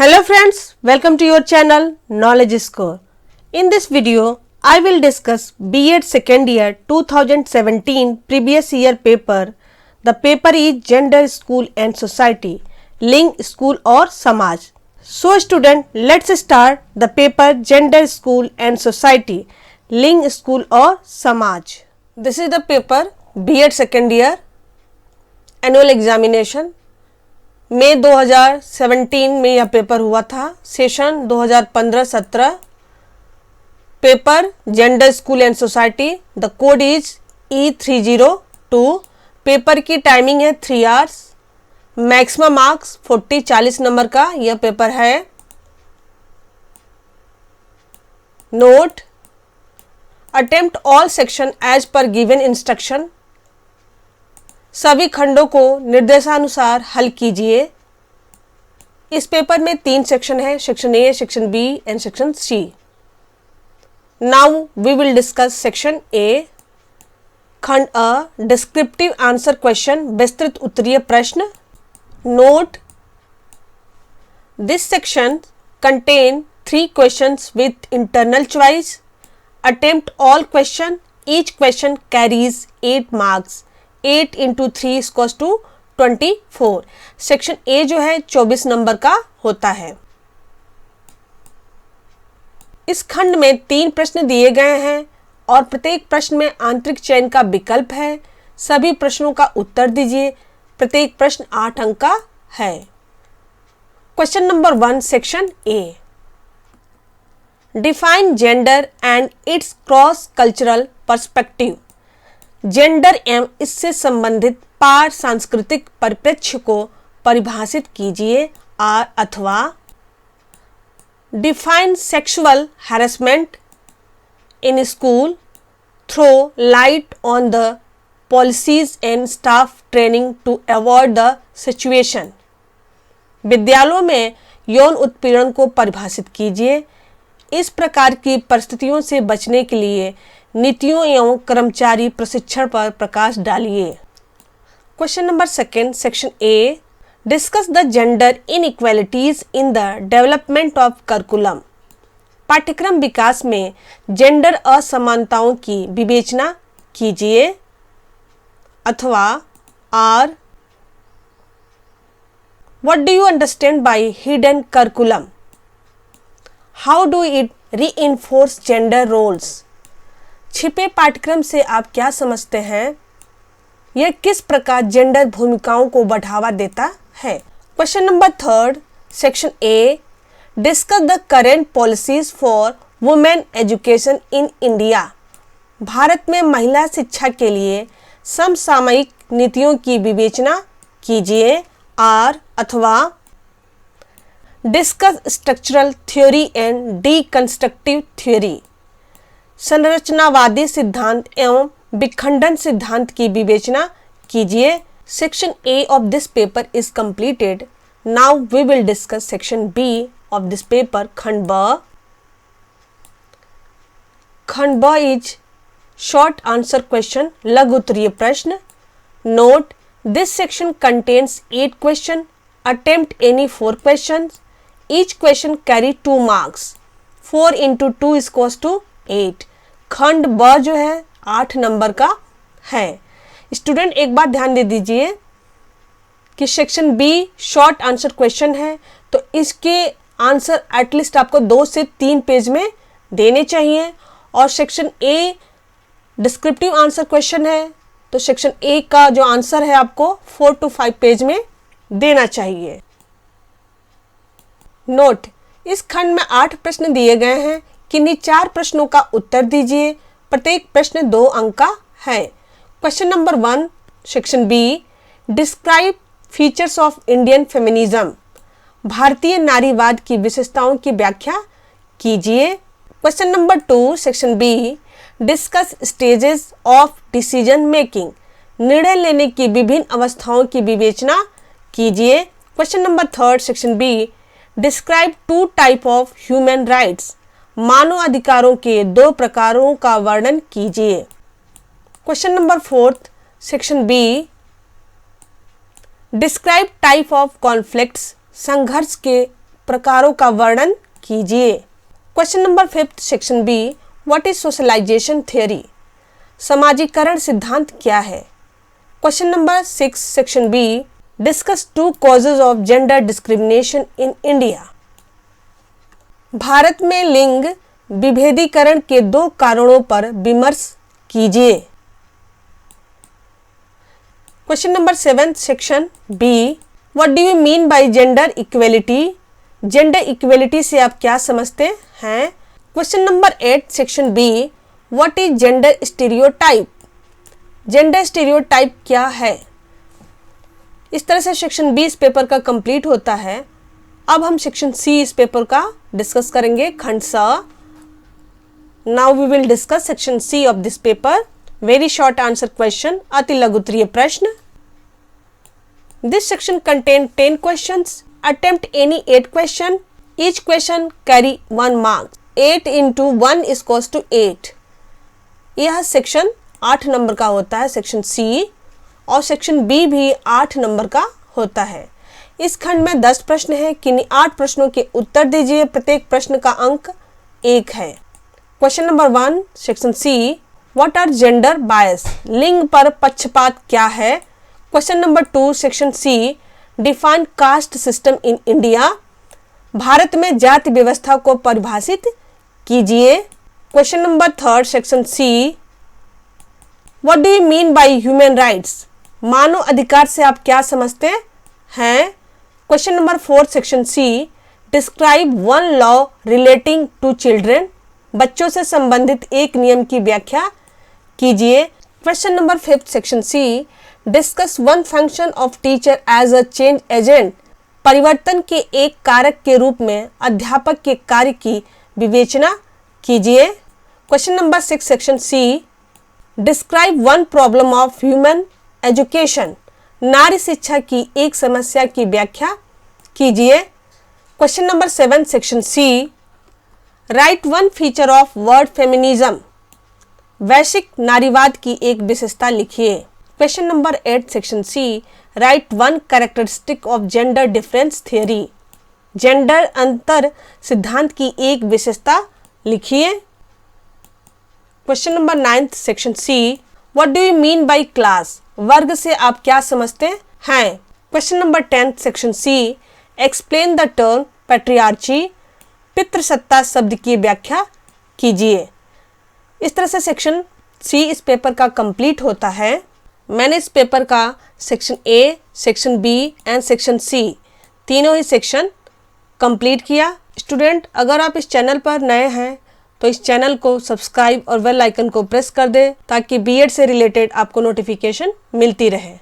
Hello friends, welcome to your channel Knowledge Score. In this video, I will discuss B.Ed second year 2017 previous year paper. The paper is Gender, School and Society, Ling, School और समाज. So student, let's start the paper Gender, School and Society, Ling, School और समाज. This is the paper B.Ed second year annual examination. मई 2017 में यह paper हुआ था. Session 2015-17. Paper gender, school and society. The code is E302. Paper की timing है 3 hours. Maximum marks 40 number का यह पेपर है. Note: attempt all section as per given instruction. सभी खंडों को निर्देशानुसार हल कीजिए. इस पेपर में 3 सेक्शन है, section A, section B and section C. Now we will discuss section A. खंड अ, डिस्क्रिप्टिव आंसर क्वेश्चन, विस्तृत उत्तरीय प्रश्न. Note: this section contain 3 questions with internal choice. Attempt all question. Each question carries 8 marks. 8 into 3 equals to 24. Section A जो है 24 number का होता है. इस खंड में 3 प्रश्न दिए गए हैं और प्रत्येक प्रश्न में आंतरिक चयन का विकल्प है. सभी प्रश्नों का उत्तर दीजिए. प्रत्येक प्रश्न 8 अंक का है. Question number 1, section A. Define gender and it's cross cultural perspective. Gender एवं इससे संबंधित पार सांस्कृतिक परिप्रेक्ष्य को परिभाषित कीजिए. अथवा define sexual harassment in school, throw light on the policies and staff training to avoid the situation. विद्यालयों में यौन उत्पीड़न को परिभाषित कीजिए. इस प्रकार की परिस्थितियों से बचने के लिए नीतियों एवं कर्मचारी प्रशिक्षण पर प्रकाश डालिए. Question number 2, section A. Discuss the gender inequalities in the development of curriculum. पाठ्यक्रम विकास में जेंडर असमानताओं की विवेचना कीजिए. अथवा or. What do you understand by hidden curriculum? How do it reinforce gender roles? छिपे पाठ्यक्रम से आप क्या समझते हैं? यह किस प्रकार जेंडर भूमिकाओं को बढ़ावा देता है? Question number 3, section A. Discuss the current policies for women education in India. भारत में महिला शिक्षा के लिए समसामयिक नीतियों की विवेचना कीजिए. आर. अथवा discuss structural theory and deconstructive theory. संरचनावादी सिद्धांत एवं विखंडन सिद्धांत की विवेचना कीजिए. Section A of this paper is completed. Now we will discuss section B of this paper. खंड ब. खंड ब इज शॉर्ट आंसर क्वेश्चन, लघु उत्तरीय प्रश्न. Note: this section contains 8 question. Attempt any 4 question. Each question carry 2 marks. 4 into 2 equals to 8. खंड ब जो है 8 नंबर का है. स्टूडेंट एक बात ध्यान दे दीजिए कि section B short answer question है, तो इसके आंसर एटलीस्ट आपको 2 से 3 पेज में देने चाहिए. और section A descriptive answer question है, तो सेक्शन ए का जो आंसर है आपको 4 to 5 पेज में देना चाहिए. नोट: इस खंड में 8 प्रश्न दिए गए हैं. किन्हीं 4 प्रश्नों का उत्तर दीजिए. प्रत्येक प्रश्न 2 अंक का है. Question number 1, section B. Describe features of Indian feminism. भारतीय नारीवाद की विशेषताओं की व्याख्या कीजिए. Question number 2, section B. Discuss stages of decision making. निर्णय लेने की विभिन्न अवस्थाओं की विवेचना कीजिए. Question number 3, section B. Describe 2 type of human rights. मानव अधिकारों के 2 प्रकारों का वर्णन कीजिए. Question number 4, section B. Describe type of conflicts. संघर्ष के प्रकारों का वर्णन कीजिए। Question number 5 section B, what is socialization theory? सामाजिकरण सिद्धांत क्या है? Question number 6 section B, discuss 2 causes of gender discrimination in India. भारत में लिंग विभेदीकरण के 2 कारणों पर विमर्श कीजिए। Question number 7 section B, what do you mean by gender equality? Gender equality से आप क्या समझते हैं? Question number 8 section B, what is gender stereotype? Gender stereotype क्या है? इस तरह से सेक्शन बी इस पेपर का कंप्लीट होता है। अब हम सेक्शन सी इस पेपर का डिस्कस करेंगे, खंड स। Now we will discuss section C of this paper. Very short answer question, अति लघु उत्तरीय प्रश्न। This section contain 10 questions. Attempt any 8 question. Each question carry 1 mark. 8 into 1 is equals to 8. यह सेक्शन 8 नंबर का होता है, सेक्शन सी, और section B भी 8 नंबर का होता है। इस खंड में 10 प्रश्न हैं। किन्हीं 8 प्रश्नों के उत्तर दीजिए। प्रत्येक प्रश्न का अंक 1 है। Question number 1 section C, what are gender bias? लिंग पर पक्षपात क्या है? Question number 2 section C, define caste system in India. भारत में जाति व्यवस्था को परिभाषित कीजिए। Question number 3 section C, what do you mean by human rights? मानव अधिकार से आप क्या समझते हैं? Question number 4 section C, describe 1 law relating to children. बच्चों से संबंधित एक नियम की व्याख्या कीजिए। Question number 5 section C, discuss 1 function of teacher as a change agent. परिवर्तन के एक कारक के रूप में अध्यापक के कार्य की विवेचना कीजिए। Question number 6 section C, describe 1 problem of human education. नारी शिक्षा की एक समस्या की व्याख्या कीजिए। Question number 7 section C, write 1 feature of world feminism. वैश्विक नारीवाद की एक विशेषता लिखिए। Question number 8 section C, write 1 characteristic of gender difference theory. Gender अंतर सिद्धांत की एक विशेषता लिखिए। Question number 9 section C, what do you mean by class? वर्ग से आप क्या समझते हैं? Question number 10 section C, explain the term patriarchy. पितृसत्ता शब्द की व्याख्या कीजिए। इस तरह से सेक्शन सी इस पेपर का कंप्लीट होता है। मैंने इस पेपर का section A, section B and section C तीनों ही सेक्शन कंप्लीट किया। स्टूडेंट, अगर आप इस चैनल पर नए हैं तो इस चैनल को सब्सक्राइब और बेल आइकन को प्रेस कर दें ताकि बीएड से रिलेटेड आपको नोटिफिकेशन मिलती रहे।